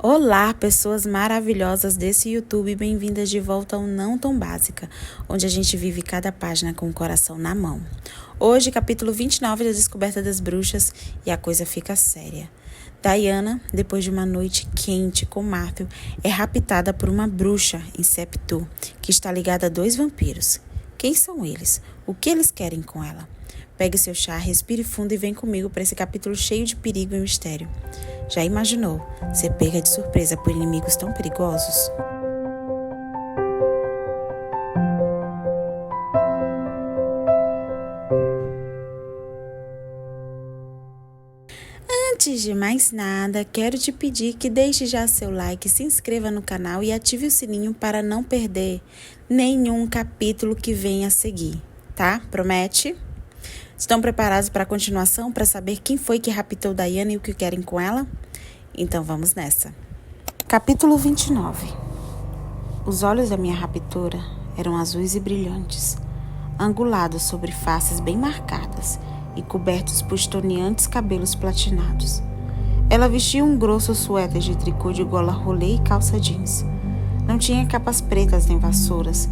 Olá, pessoas maravilhosas desse YouTube, bem-vindas de volta ao Não Tão Básica, onde a gente vive cada página com o coração na mão. Hoje, capítulo 29 da Descoberta das Bruxas, e a coisa fica séria. Diana, depois de uma noite quente com Matthew, é raptada por uma bruxa em Septu, que está ligada a 2 vampiros. Quem são eles? O que eles querem com ela? Pegue seu chá, respire fundo e vem comigo para esse capítulo cheio de perigo e mistério. Já imaginou ser pega de surpresa por inimigos tão perigosos? Antes de mais nada, quero te pedir que deixe já seu like, se inscreva no canal e ative o sininho para não perder nenhum capítulo que venha a seguir, tá? Promete? Estão preparados para a continuação, para saber quem foi que raptou Diana e o que querem com ela? Então vamos nessa. Capítulo 29. Os olhos da minha raptora eram azuis e brilhantes, angulados sobre faces bem marcadas e cobertos por estonteantes cabelos platinados. Ela vestia um grosso suéter de tricô de gola rolê e calça jeans. Não tinha capas pretas nem vassouras,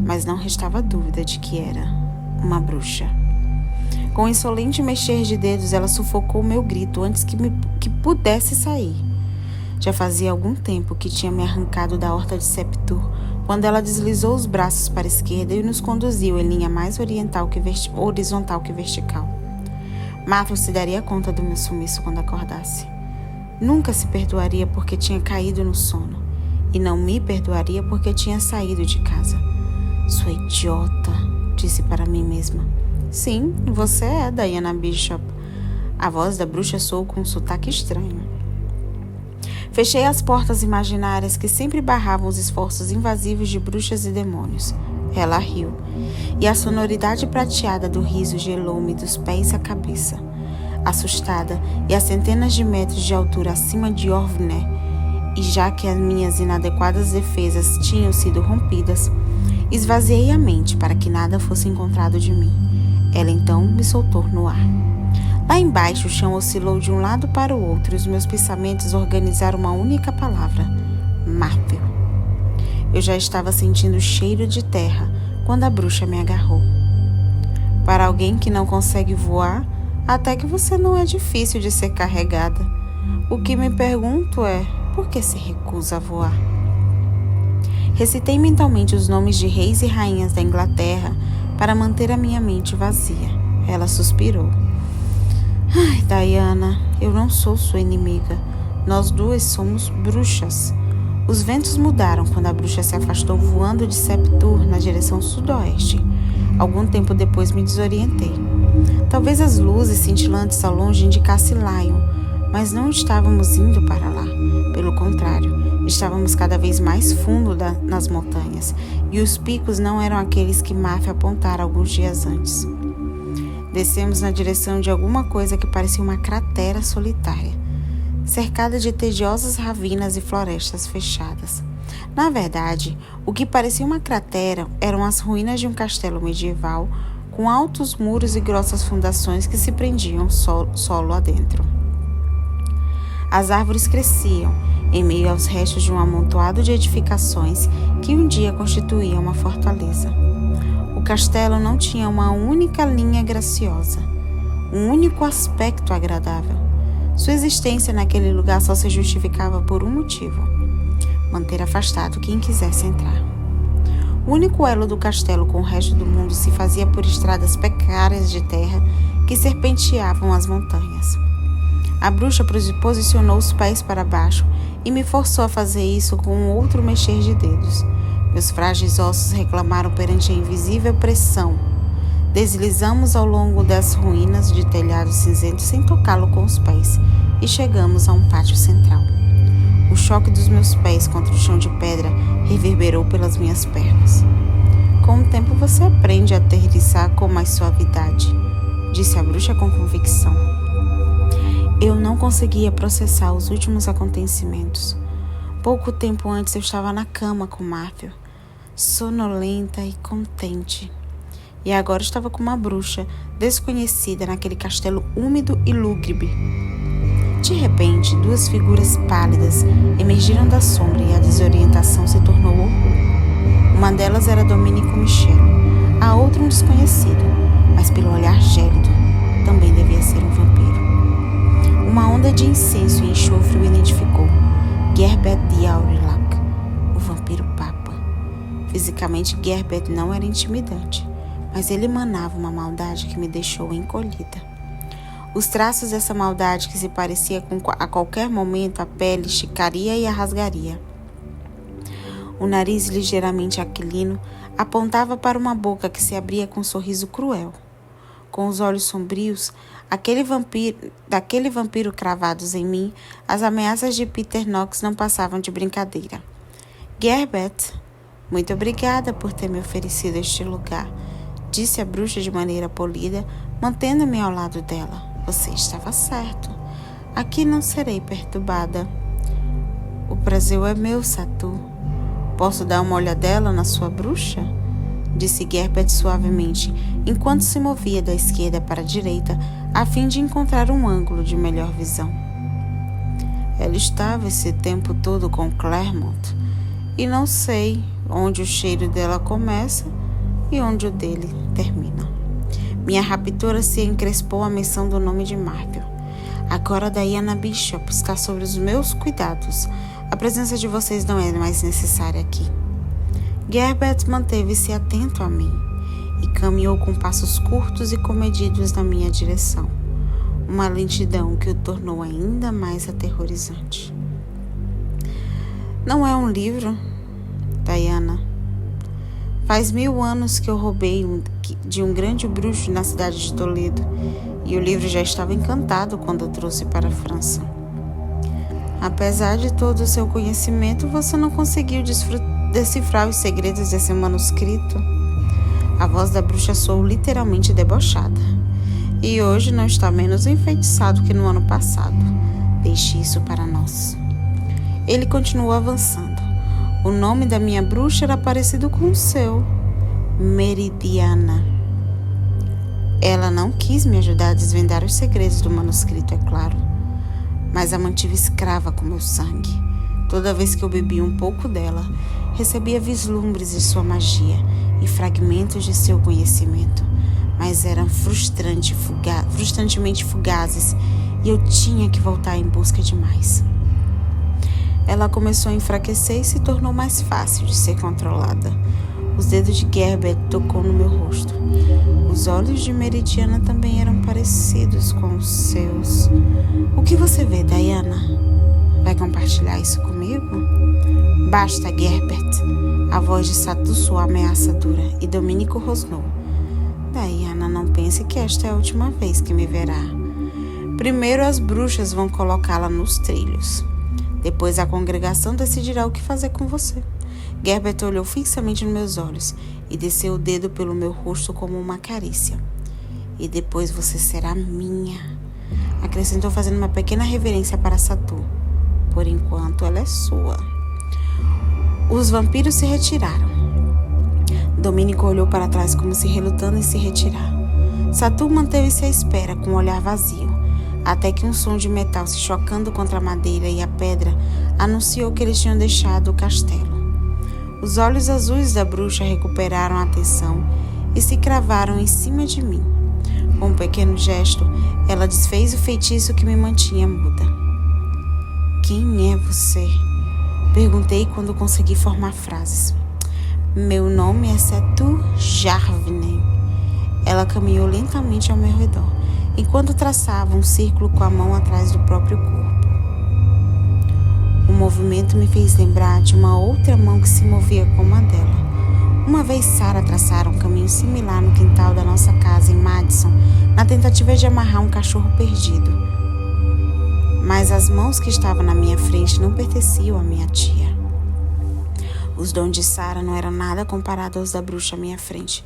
mas não restava dúvida de que era uma bruxa. Com um insolente mexer de dedos, ela sufocou meu grito antes que pudesse sair. Já fazia algum tempo que tinha me arrancado da horta de Septur, quando ela deslizou os braços para a esquerda e nos conduziu em linha mais horizontal que vertical. Matthew se daria conta do meu sumiço quando acordasse. Nunca se perdoaria porque tinha caído no sono, e não me perdoaria porque tinha saído de casa. Sua idiota, disse para mim mesma. Sim, você é Diana Bishop. A voz da bruxa soou com um sotaque estranho. Fechei as portas imaginárias que sempre barravam os esforços invasivos de bruxas e demônios. Ela riu, e a sonoridade prateada do riso gelou-me dos pés à cabeça. Assustada e a centenas de metros de altura acima de Orvner, e já que as minhas inadequadas defesas tinham sido rompidas, esvaziei a mente para que nada fosse encontrado de mim. Ela então me soltou no ar. Lá embaixo o chão oscilou de um lado para o outro e os meus pensamentos organizaram uma única palavra: Matthew. Eu já estava sentindo o cheiro de terra quando a bruxa me agarrou. Para alguém que não consegue voar, até que você não é difícil de ser carregada. O que me pergunto é, por que se recusa a voar? Recitei mentalmente os nomes de reis e rainhas da Inglaterra para manter a minha mente vazia. Ela suspirou. Ai, Diana, eu não sou sua inimiga. Nós duas somos bruxas. Os ventos mudaram quando a bruxa se afastou voando de Septur na direção sudoeste. Algum tempo depois me desorientei. Talvez as luzes cintilantes ao longe indicassem Lion, mas não estávamos indo para lá. Pelo contrário, estávamos cada vez mais fundo nas montanhas, e os picos não eram aqueles que Matthew apontara alguns dias antes. Descemos na direção de alguma coisa que parecia uma cratera solitária, cercada de tediosas ravinas e florestas fechadas. Na verdade, o que parecia uma cratera eram as ruínas de um castelo medieval, com altos muros e grossas fundações que se prendiam solo adentro. As árvores cresciam em meio aos restos de um amontoado de edificações que um dia constituíam uma fortaleza. O castelo não tinha uma única linha graciosa, um único aspecto agradável. Sua existência naquele lugar só se justificava por um motivo: manter afastado quem quisesse entrar. O único elo do castelo com o resto do mundo se fazia por estradas precárias de terra que serpenteavam as montanhas. A bruxa posicionou os pés para baixo e me forçou a fazer isso com um outro mexer de dedos. Meus frágeis ossos reclamaram perante a invisível pressão. Deslizamos ao longo das ruínas de telhado cinzento sem tocá-lo com os pés e chegamos a um pátio central. O choque dos meus pés contra o chão de pedra reverberou pelas minhas pernas. Com o tempo você aprende a aterrissar com mais suavidade, disse a bruxa com convicção. Eu não conseguia processar os últimos acontecimentos. Pouco tempo antes eu estava na cama com Matthew, sonolenta e contente. E agora estava com uma bruxa desconhecida naquele castelo úmido e lúgubre. De repente, duas figuras pálidas emergiram da sombra e a desorientação se tornou horror. Uma delas era Domenico Michel, a outra um desconhecido, mas pelo olhar gélido, também devia ser um vampiro. Uma onda de incenso e enxofre o identificou. Gerbert de Aurillac, o vampiro papa. Fisicamente, Gerbert não era intimidante, mas ele emanava uma maldade que me deixou encolhida. Os traços dessa maldade que se parecia com a qualquer momento a pele esticaria e a rasgaria. O nariz ligeiramente aquilino apontava para uma boca que se abria com um sorriso cruel. Com os olhos sombrios, daquele vampiro cravados em mim, as ameaças de Peter Knox não passavam de brincadeira. Gerbert, muito obrigada por ter me oferecido este lugar, disse a bruxa de maneira polida, mantendo-me ao lado dela. Você estava certo. Aqui não serei perturbada. O prazer é meu, Satu. Posso dar uma olhadela na sua bruxa? Disse Gerbert suavemente, enquanto se movia da esquerda para a direita, a fim de encontrar um ângulo de melhor visão. Ela estava esse tempo todo com Claremont, e não sei onde o cheiro dela começa e onde o dele termina. Minha raptora se encrespou à menção do nome de Marvel. Agora Diana Bishop está sobre os meus cuidados. A presença de vocês não é mais necessária aqui. Gerbert manteve-se atento a mim e caminhou com passos curtos e comedidos na minha direção. Uma lentidão que o tornou ainda mais aterrorizante. Não é um livro, Diana. Faz 1000 anos que eu roubei de um grande bruxo na cidade de Toledo, e o livro já estava encantado quando eu trouxe para a França. Apesar de todo o seu conhecimento, você não conseguiu decifrar os segredos desse manuscrito. A voz da bruxa soou literalmente debochada. E hoje não está menos enfeitiçado que no ano passado. Deixe isso para nós. Ele continuou avançando. O nome da minha bruxa era parecido com o seu, Meridiana. Ela não quis me ajudar a desvendar os segredos do manuscrito, é claro, mas a mantive escrava com meu sangue. Toda vez que eu bebia um pouco dela, recebia vislumbres de sua magia e fragmentos de seu conhecimento, mas eram frustrantemente fugazes e eu tinha que voltar em busca de mais. Ela começou a enfraquecer e se tornou mais fácil de ser controlada. Os dedos de Gerbert tocou no meu rosto. Os olhos de Meridiana também eram parecidos com os seus. O que você vê, Diana? Vai compartilhar isso comigo? Basta, Gerbert. A voz de Satu soou ameaçadora e Domenico rosnou. Diana, não pense que esta é a última vez que me verá. Primeiro as bruxas vão colocá-la nos trilhos. Depois a congregação decidirá o que fazer com você. Gerbert olhou fixamente nos meus olhos e desceu o dedo pelo meu rosto como uma carícia. E depois você será minha, acrescentou fazendo uma pequena reverência para Satu. Por enquanto ela é sua. Os vampiros se retiraram. Domenico olhou para trás como se relutando em se retirar. Satu manteve-se à espera com o olhar vazio, até que um som de metal se chocando contra a madeira e a pedra anunciou que eles tinham deixado o castelo. Os olhos azuis da bruxa recuperaram a atenção e se cravaram em cima de mim. Com um pequeno gesto, ela desfez o feitiço que me mantinha muda. Quem é você? Perguntei quando consegui formar frases. Meu nome é Satu Jarvinen. Ela caminhou lentamente ao meu redor, enquanto traçava um círculo com a mão atrás do próprio corpo. O movimento me fez lembrar de uma outra mão que se movia como a dela. Uma vez Sarah traçara um caminho similar no quintal da nossa casa em Madison, na tentativa de amarrar um cachorro perdido. Mas as mãos que estavam na minha frente não pertenciam à minha tia. Os dons de Sarah não eram nada comparados aos da bruxa à minha frente.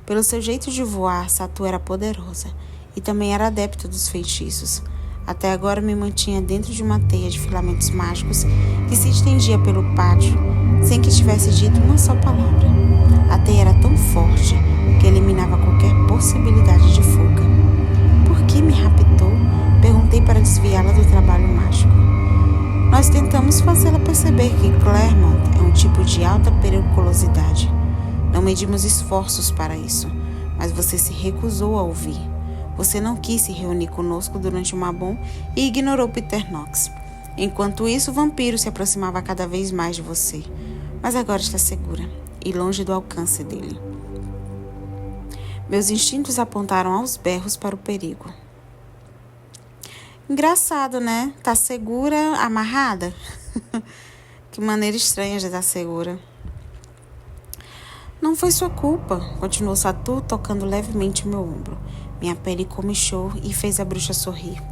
Pelo seu jeito de voar, Satu era poderosa e também era adepta dos feitiços. Até agora me mantinha dentro de uma teia de filamentos mágicos que se estendia pelo pátio sem que tivesse dito uma só palavra. A teia era tão forte que eliminava qualquer possibilidade de fuga. Por que me raptou? Perguntei para desviá-la do trabalho mágico. Nós tentamos fazê-la perceber que Claremont é um tipo de alta periculosidade. Não medimos esforços para isso, mas você se recusou a ouvir. Você não quis se reunir conosco durante uma bom e ignorou Peter Knox. Enquanto isso, o vampiro se aproximava cada vez mais de você. Mas agora está segura e longe do alcance dele. Meus instintos apontaram aos berros para o perigo. Engraçado, né? Tá segura, amarrada? Que maneira estranha de estar segura. Não foi sua culpa, continuou Satu, tocando levemente meu ombro. Minha pele comichou e fez a bruxa sorrir.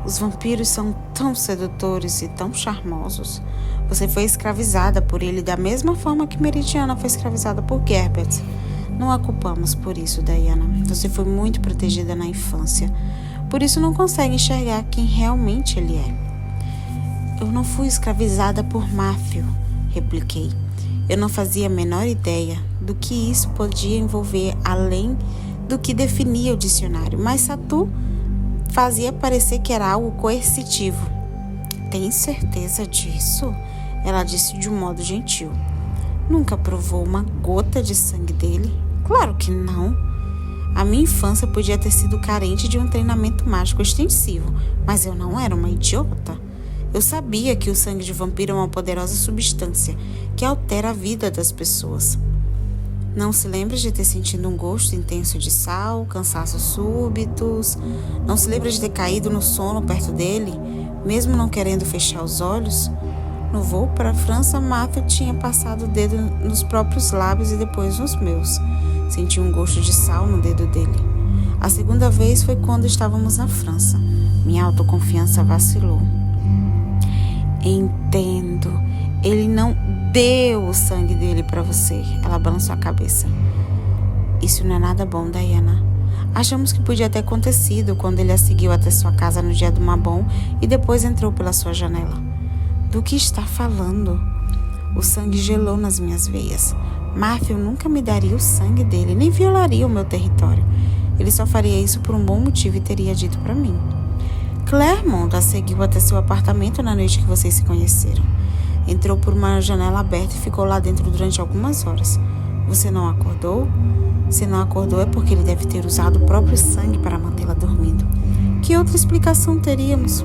Os vampiros são tão sedutores e tão charmosos. Você foi escravizada por ele da mesma forma que Meridiana foi escravizada por Gerbert. Não a culpamos por isso, Diana. Você foi muito protegida na infância. Por isso não consegue enxergar quem realmente ele é. Eu não fui escravizada por Matthew, repliquei. Eu não fazia a menor ideia do que isso podia envolver além do que definia o dicionário, mas Satu fazia parecer que era algo coercitivo. Tem certeza disso? Ela disse de um modo gentil. Nunca provou uma gota de sangue dele? Claro que não. A minha infância podia ter sido carente de um treinamento mágico extensivo, mas eu não era uma idiota. Eu sabia que o sangue de vampiro é uma poderosa substância que altera a vida das pessoas. Não se lembra de ter sentido um gosto intenso de sal, cansaços súbitos? Não se lembra de ter caído no sono perto dele, mesmo não querendo fechar os olhos? No voo para a França, Matthew tinha passado o dedo nos próprios lábios e depois nos meus. Senti um gosto de sal no dedo dele. A segunda vez foi quando estávamos na França. Minha autoconfiança vacilou. Entendo. Ele não deu o sangue dele para você. Ela balançou a cabeça. Isso não é nada bom, Diana. Achamos que podia ter acontecido quando ele a seguiu até sua casa no dia do Mabon e depois entrou pela sua janela. Do que está falando? O sangue gelou nas minhas veias. Matthew nunca me daria o sangue dele, nem violaria o meu território. Ele só faria isso por um bom motivo e teria dito para mim. Claremont a seguiu até seu apartamento na noite que vocês se conheceram. Entrou por uma janela aberta e ficou lá dentro durante algumas horas. Você não acordou? Se não acordou é porque ele deve ter usado o próprio sangue para mantê-la dormindo. Que outra explicação teríamos?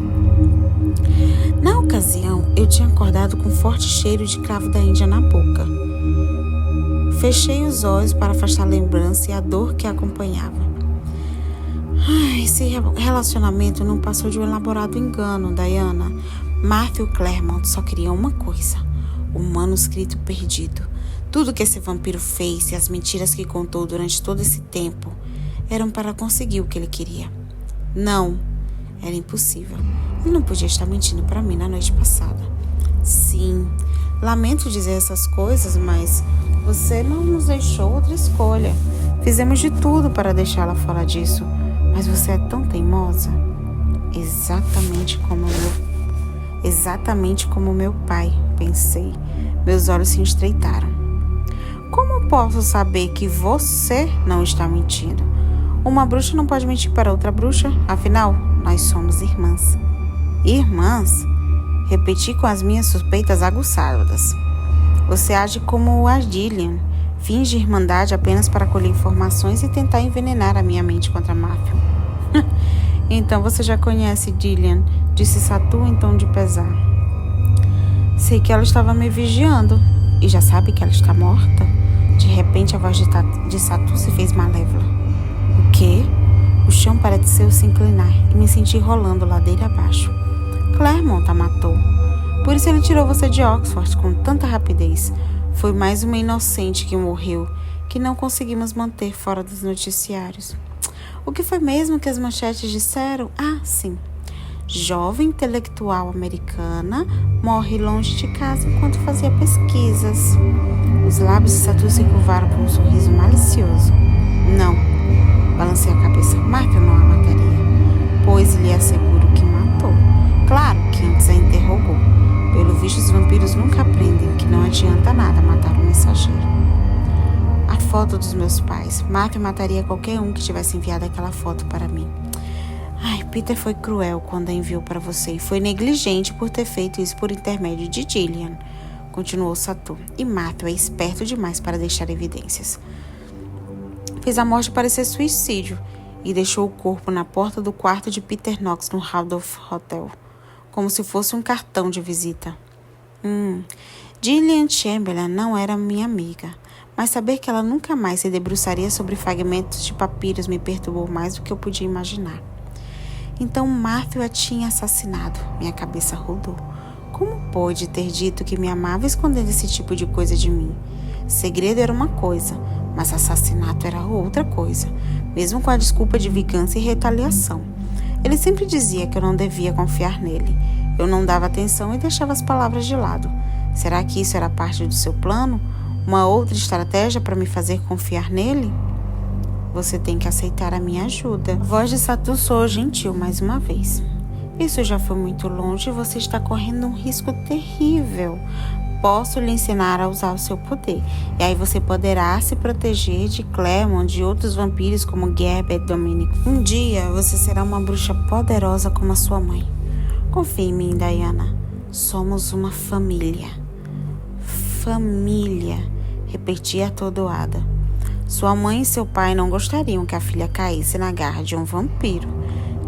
Na ocasião, eu tinha acordado com um forte cheiro de cravo da Índia na boca. Fechei os olhos para afastar a lembrança e a dor que a acompanhava. Esse relacionamento não passou de um elaborado engano, Diana. Matthew Claremont só queria uma coisa: o manuscrito perdido. Tudo que esse vampiro fez e as mentiras que contou durante todo esse tempo eram para conseguir o que ele queria. Não, era impossível. Ele não podia estar mentindo para mim na noite passada. Sim, lamento dizer essas coisas, mas você não nos deixou outra escolha. Fizemos de tudo para deixá-la fora disso. Mas você é tão teimosa. Exatamente como meu pai, pensei. Meus olhos se estreitaram. Como posso saber que você não está mentindo? Uma bruxa não pode mentir para outra bruxa. Afinal, nós somos irmãs. Irmãs? Repeti com as minhas suspeitas aguçadas. Você age como a Dillian. Finge irmandade apenas para colher informações e tentar envenenar a minha mente contra Matthew. Então você já conhece Dillian, disse Satu em tom de pesar. Sei que ela estava me vigiando. E já sabe que ela está morta? De repente a voz de Satu se fez malévola. O quê? O chão pareceu se inclinar e me senti rolando ladeira abaixo. Claremont a matou. Por isso ele tirou você de Oxford com tanta rapidez. Foi mais uma inocente que morreu, que não conseguimos manter fora dos noticiários. O que foi mesmo que as manchetes disseram? Ah, sim. Jovem intelectual americana morre longe de casa enquanto fazia pesquisas. Os lábios de Satu se curvaram com um sorriso malicioso. Não. Balancei a cabeça. Matthew não a mataria, pois lhe asseguro que matou. Claro que antes a interrogou. Pelo visto, os vampiros nunca aprendem que não adianta nada matar um mensageiro. A foto dos meus pais. Matthew mataria qualquer um que tivesse enviado aquela foto para mim. Ai, Peter foi cruel quando a enviou para você e foi negligente por ter feito isso por intermédio de Gillian, continuou Satu. E Matthew é esperto demais para deixar evidências. Fez a morte parecer suicídio e deixou o corpo na porta do quarto de Peter Knox no Randolph Hotel, como se fosse um cartão de visita. Gillian Chamberlain não era minha amiga, mas saber que ela nunca mais se debruçaria sobre fragmentos de papiros me perturbou mais do que eu podia imaginar. Então Matthew a tinha assassinado. Minha cabeça rodou. Como pôde ter dito que me amava escondendo esse tipo de coisa de mim? Segredo era uma coisa, mas assassinato era outra coisa, mesmo com a desculpa de vingança e retaliação. Ele sempre dizia que eu não devia confiar nele. Eu não dava atenção e deixava as palavras de lado. Será que isso era parte do seu plano? Uma outra estratégia para me fazer confiar nele? Você tem que aceitar a minha ajuda. A voz de Satu soou gentil mais uma vez. Isso já foi muito longe e você está correndo um risco terrível. Posso lhe ensinar a usar o seu poder. E aí você poderá se proteger de Claremont e de outros vampiros como Gerber e Dominic. Um dia você será uma bruxa poderosa como a sua mãe. Confie em mim, Diana. Somos uma família. Família, repetia atordoada. Sua mãe e seu pai não gostariam que a filha caísse na garra de um vampiro,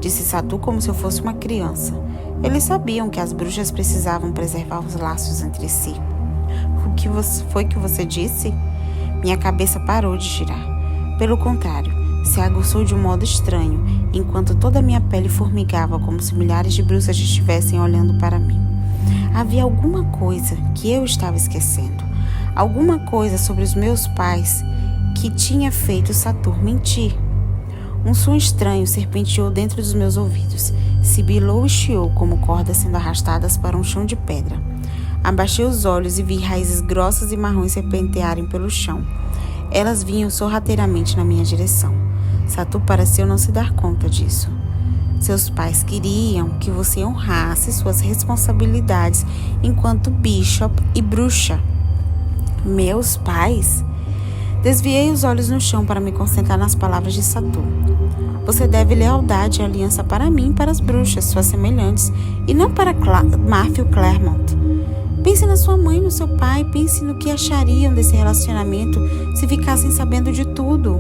disse Satu como se eu fosse uma criança. Eles sabiam que as bruxas precisavam preservar os laços entre si. O que foi que você disse? Minha cabeça parou de girar. Pelo contrário, se aguçou de um modo estranho, enquanto toda a minha pele formigava como se milhares de bruxas estivessem olhando para mim. Havia alguma coisa que eu estava esquecendo. Alguma coisa sobre os meus pais que tinha feito Saturno mentir. Um som estranho serpenteou dentro dos meus ouvidos. Sibilou e chiou como cordas sendo arrastadas para um chão de pedra. Abaixei os olhos e vi raízes grossas e marrons serpentearem pelo chão. Elas vinham sorrateiramente na minha direção. Satu pareceu não se dar conta disso. Seus pais queriam que você honrasse suas responsabilidades enquanto bishop e bruxa. Meus pais? Desviei os olhos no chão para me concentrar nas palavras de Satu. Você deve lealdade e aliança para mim e para as bruxas, suas semelhantes, e não para Matthew Claremont. Pense na sua mãe e no seu pai, pense no que achariam desse relacionamento se ficassem sabendo de tudo.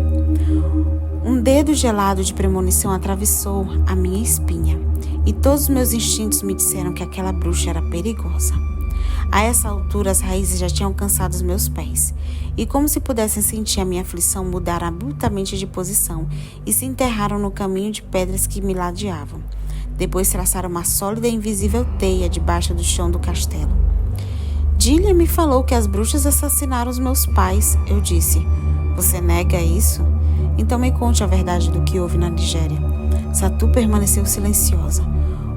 Um dedo gelado de premonição atravessou a minha espinha, e todos os meus instintos me disseram que aquela bruxa era perigosa. A essa altura, as raízes já tinham alcançado os meus pés, e como se pudessem sentir a minha aflição, mudaram abruptamente de posição e se enterraram no caminho de pedras que me ladeavam. Depois traçaram uma sólida e invisível teia debaixo do chão do castelo. Gillian me falou que as bruxas assassinaram os meus pais, eu disse. Você nega isso? Então me conte a verdade do que houve na Nigéria. Satu permaneceu silenciosa,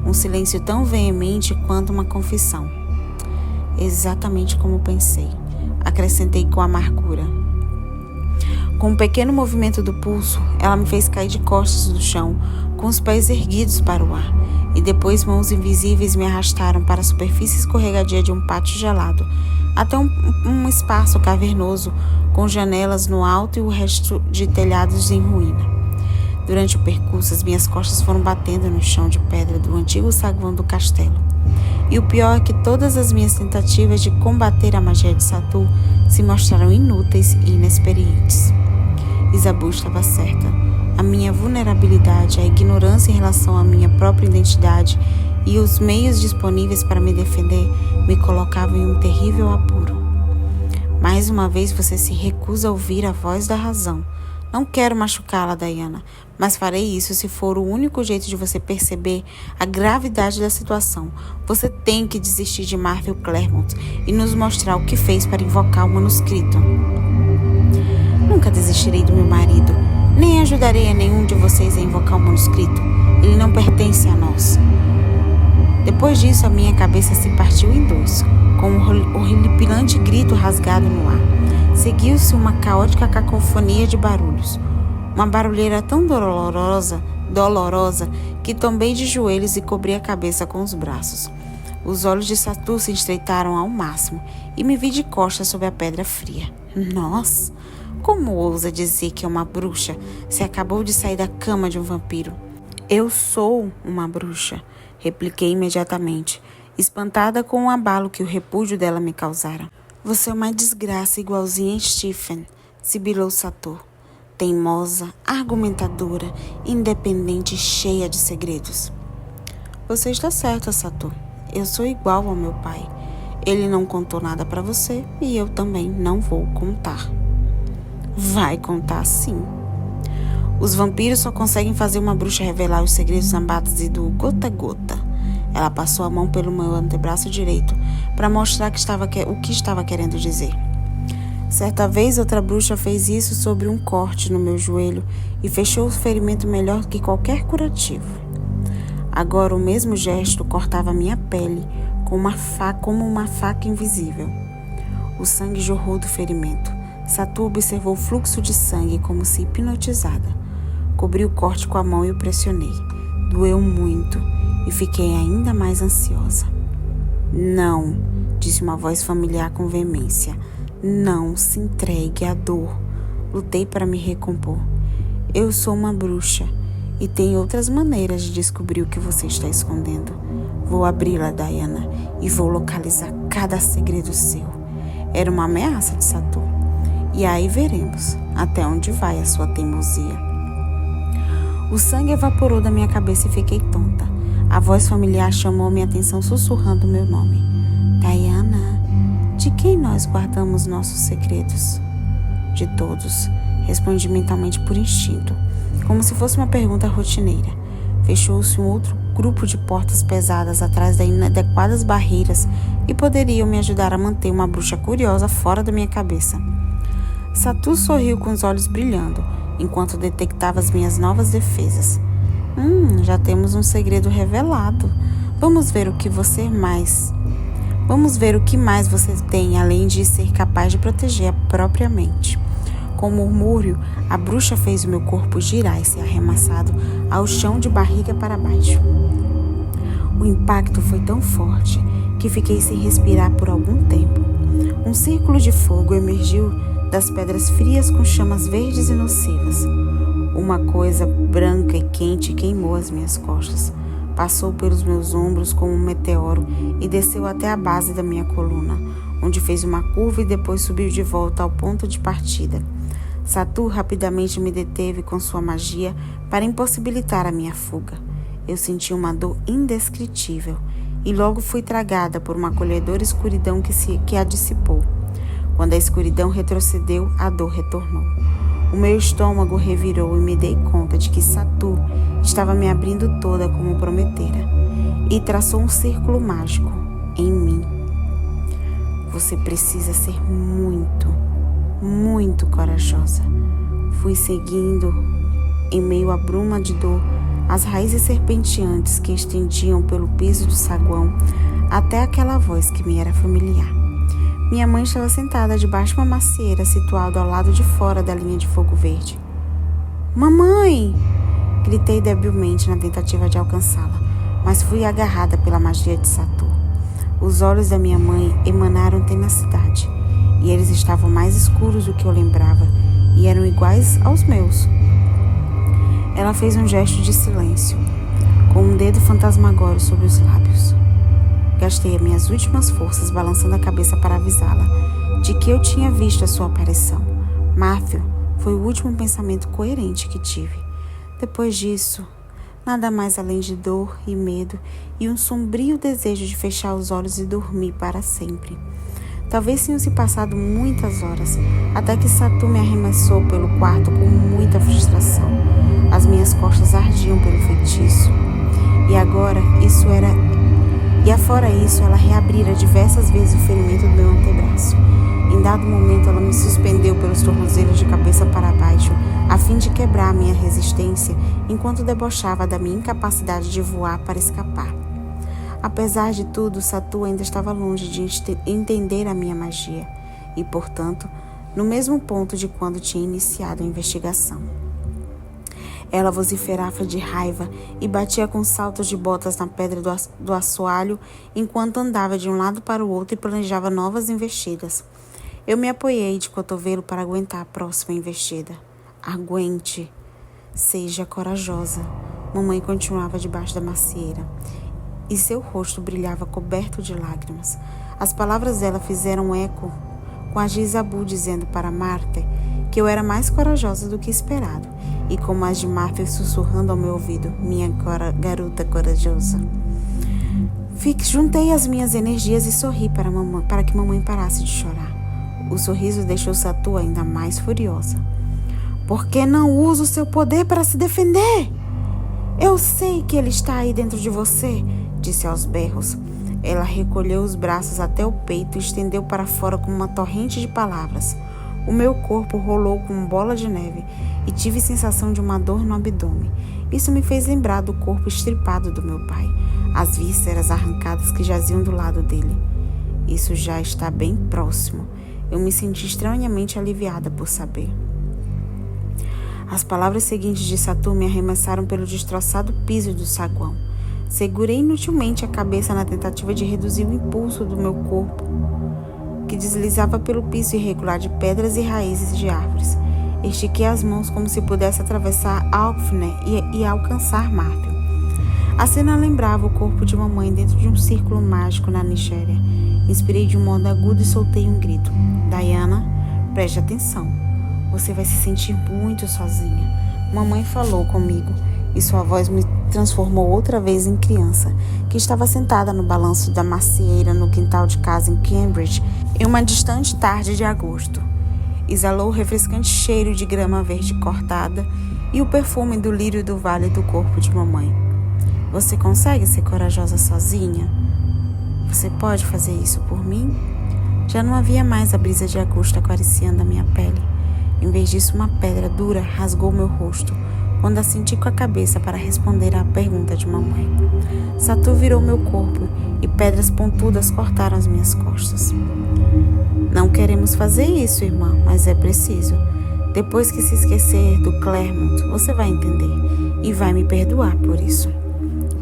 um silêncio tão veemente quanto uma confissão. Exatamente como pensei, acrescentei com amargura. Com um pequeno movimento do pulso, ela me fez cair de costas do chão, com os pés erguidos para o ar, e depois mãos invisíveis me arrastaram para a superfície escorregadia de um pátio gelado, até um espaço cavernoso, com janelas no alto e o resto de telhados em ruína. Durante o percurso, as minhas costas foram batendo no chão de pedra do antigo saguão do castelo. E o pior é que todas as minhas tentativas de combater a magia de Satu se mostraram inúteis e inexperientes. Isabu estava certa. A minha vulnerabilidade, a ignorância em relação à minha própria identidade e os meios disponíveis para me defender me colocavam em um terrível apuro. Mais uma vez você se recusa a ouvir a voz da razão. Não quero machucá-la, Diana, mas farei isso se for o único jeito de você perceber a gravidade da situação. Você tem que desistir de Matthew Claremont e nos mostrar o que fez para invocar o manuscrito. Nunca desistirei do meu marido, nem ajudarei a nenhum de vocês a invocar o manuscrito. Ele não pertence a nós. Depois disso, a minha cabeça se partiu em dois, com um horripilante grito rasgado no ar. Seguiu-se uma caótica cacofonia de barulhos. Uma barulheira tão dolorosa, que tombei de joelhos e cobri a cabeça com os braços. Os olhos de Satu se estreitaram ao máximo e me vi de costas sob a pedra fria. Nossa! Como ousa dizer que é uma bruxa se acabou de sair da cama de um vampiro? Eu sou uma bruxa, repliquei imediatamente, espantada com o abalo que o repúdio dela me causara. Você é uma desgraça igualzinha a Stephen, sibilou Sator. Teimosa, argumentadora, independente e cheia de segredos. Você está certa, Sator. Eu sou igual ao meu pai. Ele não contou nada para você e eu também não vou contar. Vai contar sim. Os vampiros só conseguem fazer uma bruxa revelar os segredos na base do gota a gota. Ela passou a mão pelo meu antebraço direito para mostrar o que estava querendo dizer. Certa vez, outra bruxa fez isso sobre um corte no meu joelho e fechou o ferimento melhor que qualquer curativo. Agora, o mesmo gesto cortava minha pele como uma faca invisível. O sangue jorrou do ferimento. Satur observou o fluxo de sangue como se hipnotizada. Cobri o corte com a mão e o pressionei. Doeu muito e fiquei ainda mais ansiosa. Não, disse uma voz familiar com veemência. Não se entregue à dor. Lutei para me recompor. Eu sou uma bruxa e tem outras maneiras de descobrir o que você está escondendo. Vou abri-la, Diana, e vou localizar cada segredo seu. Era uma ameaça de Satur. E aí veremos até onde vai a sua teimosia. O sangue evaporou da minha cabeça e fiquei tonta. A voz familiar chamou minha atenção sussurrando meu nome. Diana, de quem nós guardamos nossos segredos? De todos, respondi mentalmente por instinto, como se fosse uma pergunta rotineira. Fechou-se um outro grupo de portas pesadas atrás de inadequadas barreiras e poderiam me ajudar a manter uma bruxa curiosa fora da minha cabeça. Satur sorriu com os olhos brilhando, enquanto detectava as minhas novas defesas. Já temos um segredo revelado. Vamos ver o que mais você tem, além de ser capaz de proteger a própria mente. Com um murmúrio, a bruxa fez o meu corpo girar e ser arremessado ao chão de barriga para baixo. O impacto foi tão forte que fiquei sem respirar por algum tempo. Um círculo de fogo emergiu das pedras frias com chamas verdes e nocivas. Uma coisa branca e quente queimou as minhas costas. Passou pelos meus ombros como um meteoro e desceu até a base da minha coluna, onde fez uma curva e depois subiu de volta ao ponto de partida. Satur rapidamente me deteve com sua magia para impossibilitar a minha fuga. Eu senti uma dor indescritível e logo fui tragada por uma acolhedora escuridão que a dissipou. Quando a escuridão retrocedeu, a dor retornou. O meu estômago revirou e me dei conta de que Satur estava me abrindo toda como prometera e traçou um círculo mágico em mim. Você precisa ser muito, muito corajosa. Fui seguindo, em meio à bruma de dor, as raízes serpenteantes que estendiam pelo piso do saguão até aquela voz que me era familiar. Minha mãe estava sentada debaixo de uma macieira situada ao lado de fora da linha de fogo verde. Mamãe! Gritei debilmente na tentativa de alcançá-la, mas fui agarrada pela magia de Satur. Os olhos da minha mãe emanaram tenacidade, e eles estavam mais escuros do que eu lembrava, e eram iguais aos meus. Ela fez um gesto de silêncio, com um dedo fantasmagórico sobre os lábios. Gastei as minhas últimas forças balançando a cabeça para avisá-la de que eu tinha visto a sua aparição. Matthew foi o último pensamento coerente que tive. Depois disso, nada mais além de dor e medo e um sombrio desejo de fechar os olhos e dormir para sempre. Talvez tenham se passado muitas horas, até que Satur me arremessou pelo quarto com muita frustração. As minhas costas ardiam pelo feitiço. Fora isso, ela reabrira diversas vezes o ferimento do meu antebraço. Em dado momento, ela me suspendeu pelos tornozelos de cabeça para baixo, a fim de quebrar minha resistência, enquanto debochava da minha incapacidade de voar para escapar. Apesar de tudo, Satur ainda estava longe de entender a minha magia, e, portanto, no mesmo ponto de quando tinha iniciado a investigação. Ela vociferava de raiva e batia com saltos de botas na pedra do assoalho enquanto andava de um lado para o outro e planejava novas investidas. Eu me apoiei de cotovelo para aguentar a próxima investida. Aguente. Seja corajosa. Mamãe continuava debaixo da macieira e seu rosto brilhava coberto de lágrimas. As palavras dela fizeram eco com as de Isabu dizendo para Marta que eu era mais corajosa do que esperado, e como as de Marta sussurrando ao meu ouvido, minha garota corajosa. Juntei as minhas energias e sorri para que mamãe parasse de chorar. O sorriso deixou Satu ainda mais furiosa. Por que não usa o seu poder para se defender? Eu sei que ele está aí dentro de você, disse aos berros. Ela recolheu os braços até o peito e estendeu para fora com uma torrente de palavras. O meu corpo rolou como bola de neve e tive sensação de uma dor no abdômen. Isso me fez lembrar do corpo estripado do meu pai, as vísceras arrancadas que jaziam do lado dele. Isso já está bem próximo. Eu me senti estranhamente aliviada por saber. As palavras seguintes de Satu me arremessaram pelo destroçado piso do saguão. Segurei inutilmente a cabeça na tentativa de reduzir o impulso do meu corpo, que deslizava pelo piso irregular de pedras e raízes de árvores. Estiquei as mãos como se pudesse atravessar Alfner e alcançar Marvel. A cena lembrava o corpo de mamãe dentro de um círculo mágico na Nigéria. Inspirei de um modo agudo e soltei um grito. Diana, preste atenção. Você vai se sentir muito sozinha. Mamãe falou comigo e sua voz me transformou outra vez em criança, que estava sentada no balanço da macieira no quintal de casa em Cambridge em uma distante tarde de agosto. Exalou o refrescante cheiro de grama verde cortada e o perfume do lírio do vale do corpo de mamãe. Você consegue ser corajosa sozinha? Você pode fazer isso por mim? Já não havia mais a brisa de agosto acariciando a minha pele. Em vez disso, uma pedra dura rasgou meu rosto, quando assenti com a cabeça para responder à pergunta de mamãe. Satu virou meu corpo e pedras pontudas cortaram as minhas costas. Não queremos fazer isso, irmã, mas é preciso. Depois que se esquecer do Claremont, você vai entender e vai me perdoar por isso.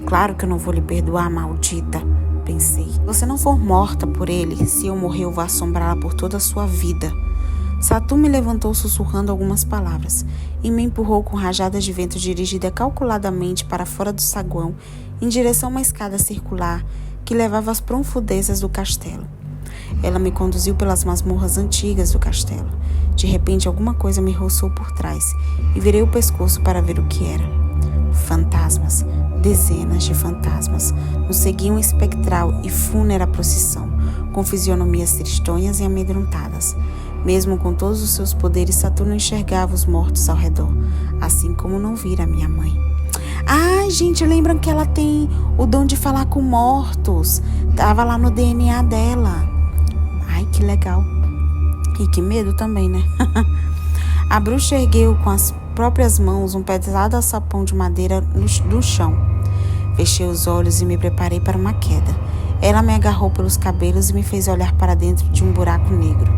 Claro que eu não vou lhe perdoar, maldita, pensei. Se você não for morta por ele, se eu morrer eu vou assombrá-la por toda a sua vida. Satu me levantou sussurrando algumas palavras e me empurrou com rajadas de vento dirigida calculadamente para fora do saguão em direção a uma escada circular que levava às profundezas do castelo. Ela me conduziu pelas masmorras antigas do castelo. De repente alguma coisa me roçou por trás e virei o pescoço para ver o que era. Fantasmas, dezenas de fantasmas, nos seguiam espectral e fúnebre procissão, com fisionomias tristonhas e amedrontadas. Mesmo com todos os seus poderes, Saturno enxergava os mortos ao redor, assim como não vira minha mãe. Ai, gente, lembram que ela tem o dom de falar com mortos? Tava lá no DNA dela. Ai, que legal. E que medo também, né? A bruxa ergueu com as próprias mãos um pesado alçapão de madeira no chão. Fechei os olhos e me preparei para uma queda. Ela me agarrou pelos cabelos e me fez olhar para dentro de um buraco negro.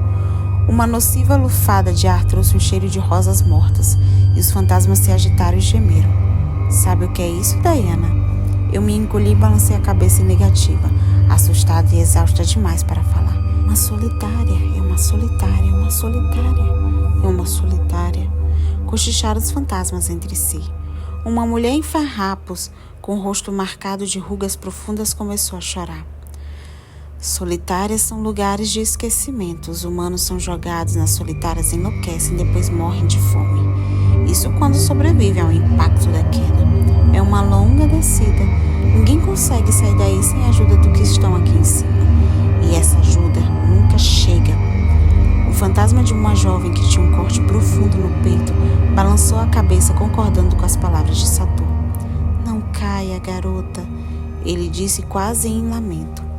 Uma nociva lufada de ar trouxe um cheiro de rosas mortas e os fantasmas se agitaram e gemeram. Sabe o que é isso, Diana? Eu me encolhi e balancei a cabeça em negativa, assustada e exausta demais para falar. Uma solitária, é uma solitária, uma solitária, é uma solitária. Cochicharam os fantasmas entre si. Uma mulher em farrapos, com o rosto marcado de rugas profundas, começou a chorar. Solitárias são lugares de esquecimento. Os humanos são jogados nas solitárias, enlouquecem e depois morrem de fome. Isso quando sobrevivem ao impacto da queda. É uma longa descida. Ninguém consegue sair daí sem a ajuda do que estão aqui em cima. E essa ajuda nunca chega. O fantasma de uma jovem que tinha um corte profundo no peito balançou a cabeça concordando com as palavras de Satu. Não caia, garota, ele disse quase em lamento.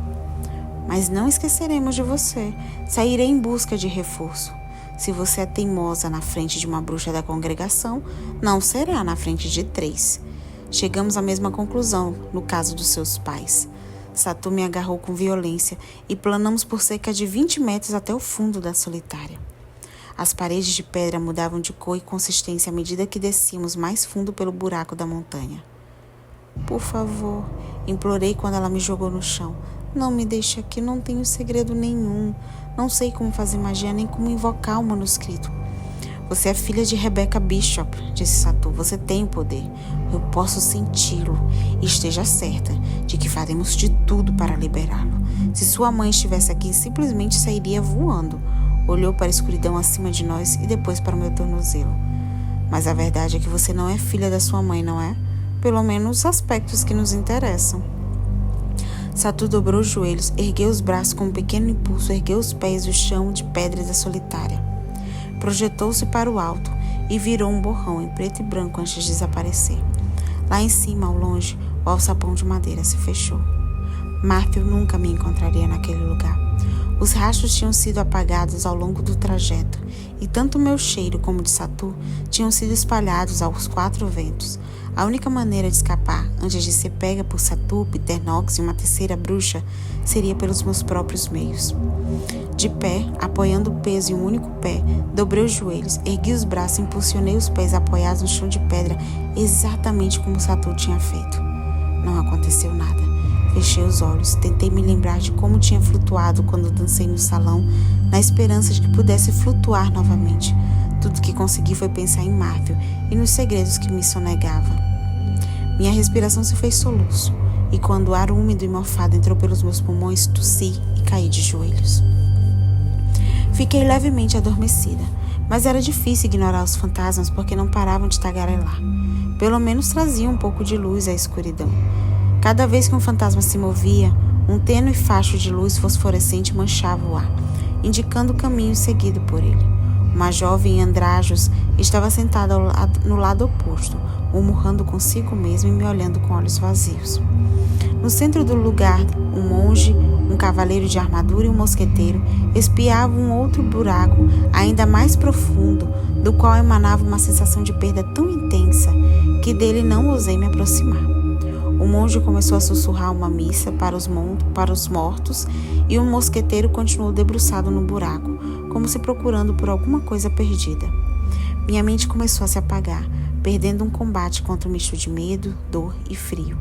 Mas não esqueceremos de você. Sairei em busca de reforço. Se você é teimosa na frente de uma bruxa da congregação, não será na frente de 3. Chegamos à mesma conclusão no caso dos seus pais. Satu me agarrou com violência e planamos por cerca de 20 metros até o fundo da solitária. As paredes de pedra mudavam de cor e consistência à medida que descíamos mais fundo pelo buraco da montanha. Por favor, implorei quando ela me jogou no chão. Não me deixe aqui, não tenho segredo nenhum. Não sei como fazer magia nem como invocar o manuscrito. Você é filha de Rebecca Bishop, disse Satu. Você tem o poder. Eu posso senti-lo. E esteja certa de que faremos de tudo para liberá-lo. Se sua mãe estivesse aqui, simplesmente sairia voando. Olhou para a escuridão acima de nós e depois para o meu tornozelo. Mas a verdade é que você não é filha da sua mãe, não é? Pelo menos os aspectos que nos interessam. Satu dobrou os joelhos, ergueu os braços com um pequeno impulso, ergueu os pés do chão de pedra da solitária. Projetou-se para o alto e virou um borrão em preto e branco antes de desaparecer. Lá em cima, ao longe, o alçapão de madeira se fechou. Matthew nunca me encontraria naquele lugar. Os rastros tinham sido apagados ao longo do trajeto, e tanto o meu cheiro como o de Satu tinham sido espalhados aos 4 ventos. A única maneira de escapar, antes de ser pega por Satu, Peter Knox e uma terceira bruxa, seria pelos meus próprios meios. De pé, apoiando o peso em um único pé, dobrei os joelhos, ergui os braços e impulsionei os pés apoiados no chão de pedra, exatamente como Satu tinha feito. Não aconteceu nada. Fechei os olhos, tentei me lembrar de como tinha flutuado quando dancei no salão, na esperança de que pudesse flutuar novamente. Tudo que consegui foi pensar em Matthew e nos segredos que me sonegava. Minha respiração se fez soluço, e quando o ar úmido e mofado entrou pelos meus pulmões, tossi e caí de joelhos. Fiquei levemente adormecida, mas era difícil ignorar os fantasmas porque não paravam de tagarelar. Pelo menos traziam um pouco de luz à escuridão. Cada vez que um fantasma se movia, um tênue facho de luz fosforescente manchava o ar, indicando o caminho seguido por ele. Uma jovem em andrajos estava sentada no lado oposto, murmurando consigo mesma e me olhando com olhos vazios. No centro do lugar, um monge, um cavaleiro de armadura e um mosqueteiro espiavam um outro buraco ainda mais profundo, do qual emanava uma sensação de perda tão intensa que dele não ousei me aproximar. O monge começou a sussurrar uma missa para os mortos e o mosqueteiro continuou debruçado no buraco, como se procurando por alguma coisa perdida. Minha mente começou a se apagar, perdendo um combate contra um misto de medo, dor e frio.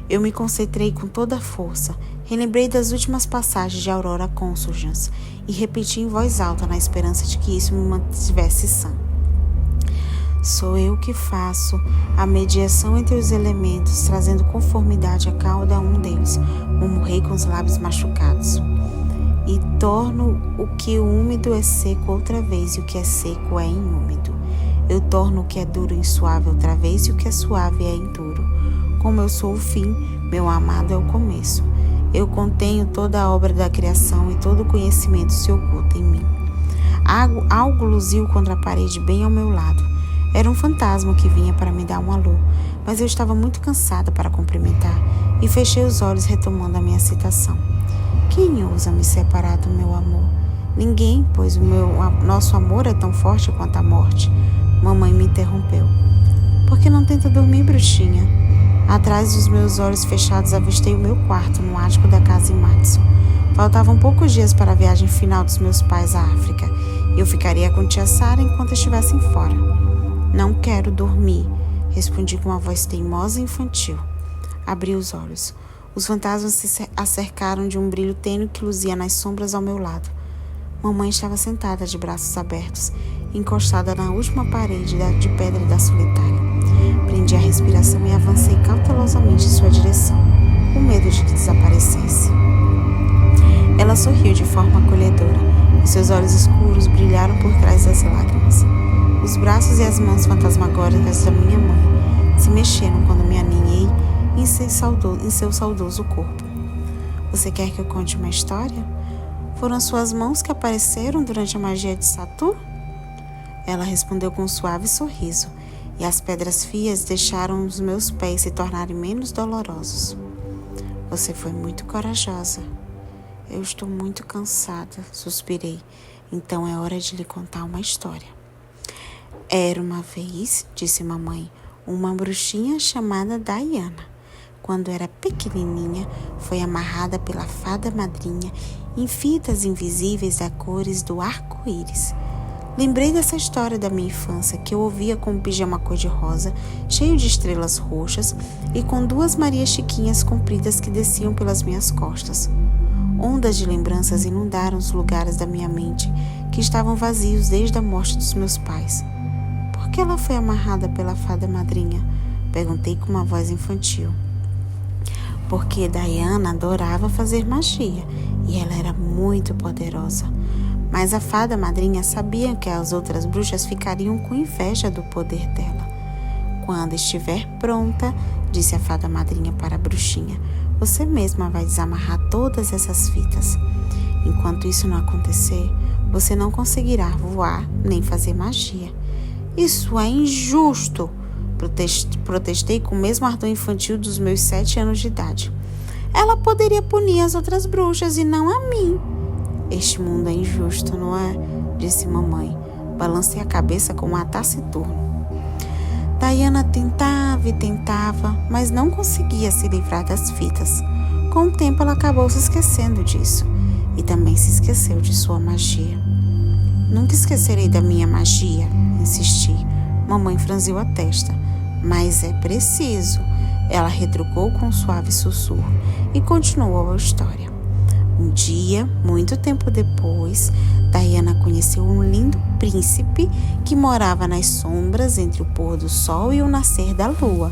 Eu me concentrei com toda a força, relembrei das últimas passagens de Aurora Consurgence e repeti em voz alta na esperança de que isso me mantivesse sã. Sou eu que faço a mediação entre os elementos, trazendo conformidade a cada um deles, murmurei com os lábios machucados. E torno o que úmido é seco outra vez, e o que é seco é inúmido. Eu torno o que é duro em suave outra vez, e o que é suave é em duro. Como eu sou o fim, meu amado é o começo. Eu contenho toda a obra da criação e todo o conhecimento se oculta em mim. Algo luziu contra a parede bem ao meu lado. Era um fantasma que vinha para me dar um alô, mas eu estava muito cansada para cumprimentar e fechei os olhos retomando a minha citação. Quem ousa me separar do meu amor? Ninguém, pois nosso amor é tão forte quanto a morte. Mamãe me interrompeu. Por que não tenta dormir, bruxinha? Atrás dos meus olhos fechados avistei o meu quarto no ático da casa em Madison. Faltavam poucos dias para a viagem final dos meus pais à África e eu ficaria com tia Sarah enquanto estivessem fora. Não quero dormir, respondi com uma voz teimosa e infantil. Abri os olhos. Os fantasmas se acercaram de um brilho tênue que luzia nas sombras ao meu lado. Mamãe estava sentada de braços abertos, encostada na última parede de pedra da solitária. Prendi a respiração e avancei cautelosamente em sua direção, com medo de que desaparecesse. Ela sorriu de forma acolhedora, e seus olhos escuros brilharam por trás das lágrimas. Os braços e as mãos fantasmagóricas da minha mãe se mexeram quando me aninhei em seu saudoso corpo. Você quer que eu conte uma história? Foram suas mãos que apareceram durante a magia de Satu? Ela respondeu com um suave sorriso, e as pedras frias deixaram os meus pés se tornarem menos dolorosos. Você foi muito corajosa. Eu estou muito cansada, suspirei. Então é hora de lhe contar uma história. Era uma vez, disse mamãe, uma bruxinha chamada Diana. Quando era pequenininha, foi amarrada pela fada madrinha em fitas invisíveis a cores do arco-íris. Lembrei dessa história da minha infância que eu ouvia com um pijama cor-de-rosa, cheio de estrelas roxas e com 2 Marias Chiquinhas compridas que desciam pelas minhas costas. Ondas de lembranças inundaram os lugares da minha mente que estavam vazios desde a morte dos meus pais. Por que ela foi amarrada pela fada madrinha? Perguntei com uma voz infantil. Porque Diana adorava fazer magia e ela era muito poderosa. Mas a fada madrinha sabia que as outras bruxas ficariam com inveja do poder dela. Quando estiver pronta, disse a fada madrinha para a bruxinha, você mesma vai desamarrar todas essas fitas. Enquanto isso não acontecer, você não conseguirá voar nem fazer magia. Isso é injusto! Protestei com o mesmo ardor infantil dos meus 7 anos de idade. Ela poderia punir as outras bruxas e não a mim. Este mundo é injusto, não é? Disse mamãe. Balancei a cabeça com um ar taciturno. Diana tentava e tentava, mas não conseguia se livrar das fitas. Com o tempo ela acabou se esquecendo disso e também se esqueceu de sua magia. Nunca esquecerei da minha magia, insisti. Mamãe franziu a testa. Mas é preciso, ela retrucou com um suave sussurro e continuou a história. Um dia, muito tempo depois, Diana conheceu um lindo príncipe que morava nas sombras entre o pôr do sol e o nascer da lua.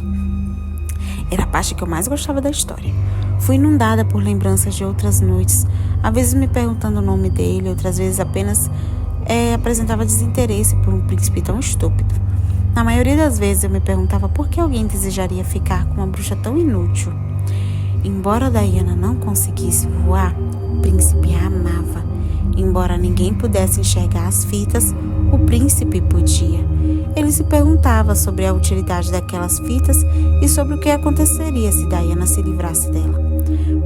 Era a parte que eu mais gostava da história. Fui inundada por lembranças de outras noites, às vezes me perguntando o nome dele, outras vezes apenas apresentava desinteresse por um príncipe tão estúpido. Na maioria das vezes eu me perguntava por que alguém desejaria ficar com uma bruxa tão inútil. Embora Diana não conseguisse voar, o príncipe a amava. Embora ninguém pudesse enxergar as fitas, o príncipe podia. Ele se perguntava sobre a utilidade daquelas fitas e sobre o que aconteceria se Diana se livrasse dela.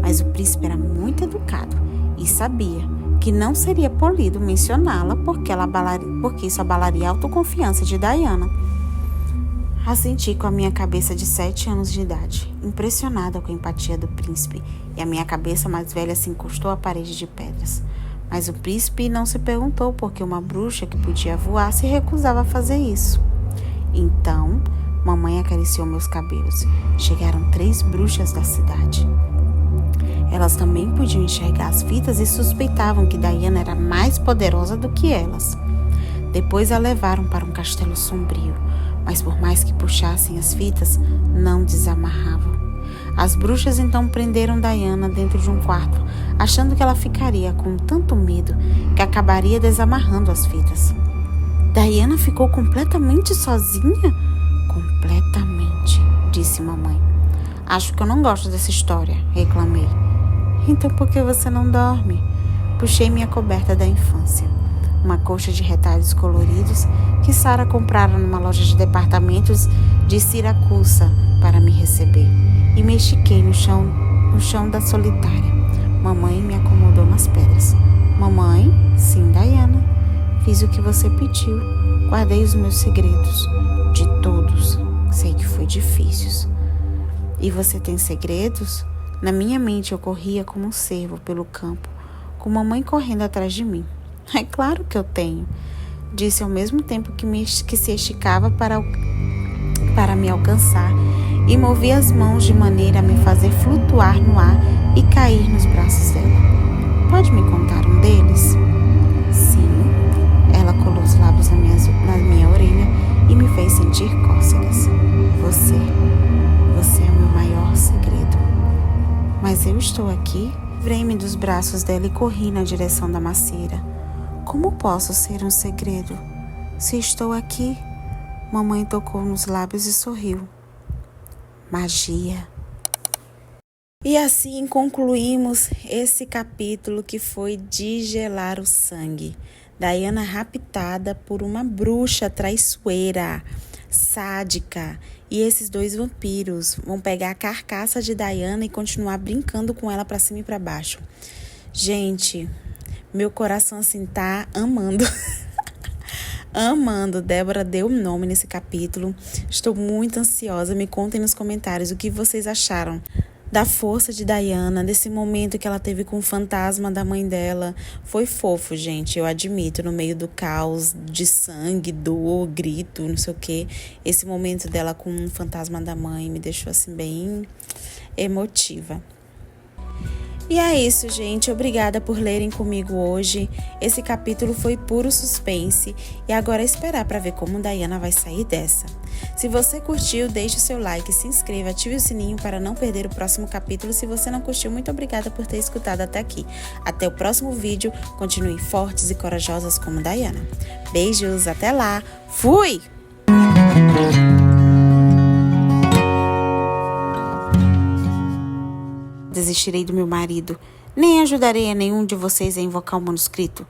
Mas o príncipe era muito educado e sabia que não seria polido mencioná-la porque isso abalaria a autoconfiança de Diana. Assenti com a minha cabeça de 7 anos de idade, impressionada com a empatia do príncipe, e a minha cabeça mais velha se encostou à parede de pedras. Mas o príncipe não se perguntou por que uma bruxa que podia voar se recusava a fazer isso. Então, mamãe acariciou meus cabelos. Chegaram 3 bruxas da cidade. Elas também podiam enxergar as fitas e suspeitavam que Diana era mais poderosa do que elas. Depois a levaram para um castelo sombrio, mas por mais que puxassem as fitas, não desamarravam. As bruxas então prenderam Diana dentro de um quarto, achando que ela ficaria com tanto medo que acabaria desamarrando as fitas. Diana ficou completamente sozinha? Completamente, disse mamãe. Acho que eu não gosto dessa história, reclamei. Então por que você não dorme? Puxei minha coberta da infância. Uma coxa de retalhos coloridos que Sara comprara numa loja de departamentos de Siracusa para me receber, e me estiquei no chão da solitária. Mamãe me acomodou nas pedras. Mamãe? Sim, Diana. Fiz o que você pediu. Guardei os meus segredos. De todos. Sei que foi difícil. E você tem segredos? Na minha mente eu corria como um cervo pelo campo, com mamãe correndo atrás de mim. É claro que eu tenho, disse ao mesmo tempo que se esticava para me alcançar e movia as mãos de maneira a me fazer flutuar no ar e cair nos braços dela. Pode me contar um deles? Sim. Ela colou os lábios na minha orelha e me fez sentir cócegas. Você é o meu maior segredo. Mas eu estou aqui. Livrei-me dos braços dela e corri na direção da macieira. Como posso ser um segredo? Se estou aqui, mamãe tocou nos lábios e sorriu. Magia. E assim concluímos esse capítulo que foi de gelar o sangue. Diana raptada por uma bruxa traiçoeira, sádica. E esses 2 vampiros vão pegar a carcaça de Diana e continuar brincando com ela para cima e para baixo. Gente, meu coração assim tá amando. Amando. Débora deu um nome nesse capítulo. Estou muito ansiosa. Me contem nos comentários o que vocês acharam da força de Diana, desse momento que ela teve com o fantasma da mãe dela. Foi fofo, gente, eu admito, no meio do caos de sangue, dor, grito, não sei o quê. Esse momento dela com o fantasma da mãe me deixou assim bem emotiva. E é isso, gente. Obrigada por lerem comigo hoje. Esse capítulo foi puro suspense e agora é esperar para ver como Diana vai sair dessa. Se você curtiu, deixe o seu like, se inscreva, ative o sininho para não perder o próximo capítulo. Se você não curtiu, muito obrigada por ter escutado até aqui. Até o próximo vídeo. Continuem fortes e corajosas como Diana. Beijos, até lá. Fui! Desistirei do meu marido. Nem ajudarei a nenhum de vocês a invocar o manuscrito.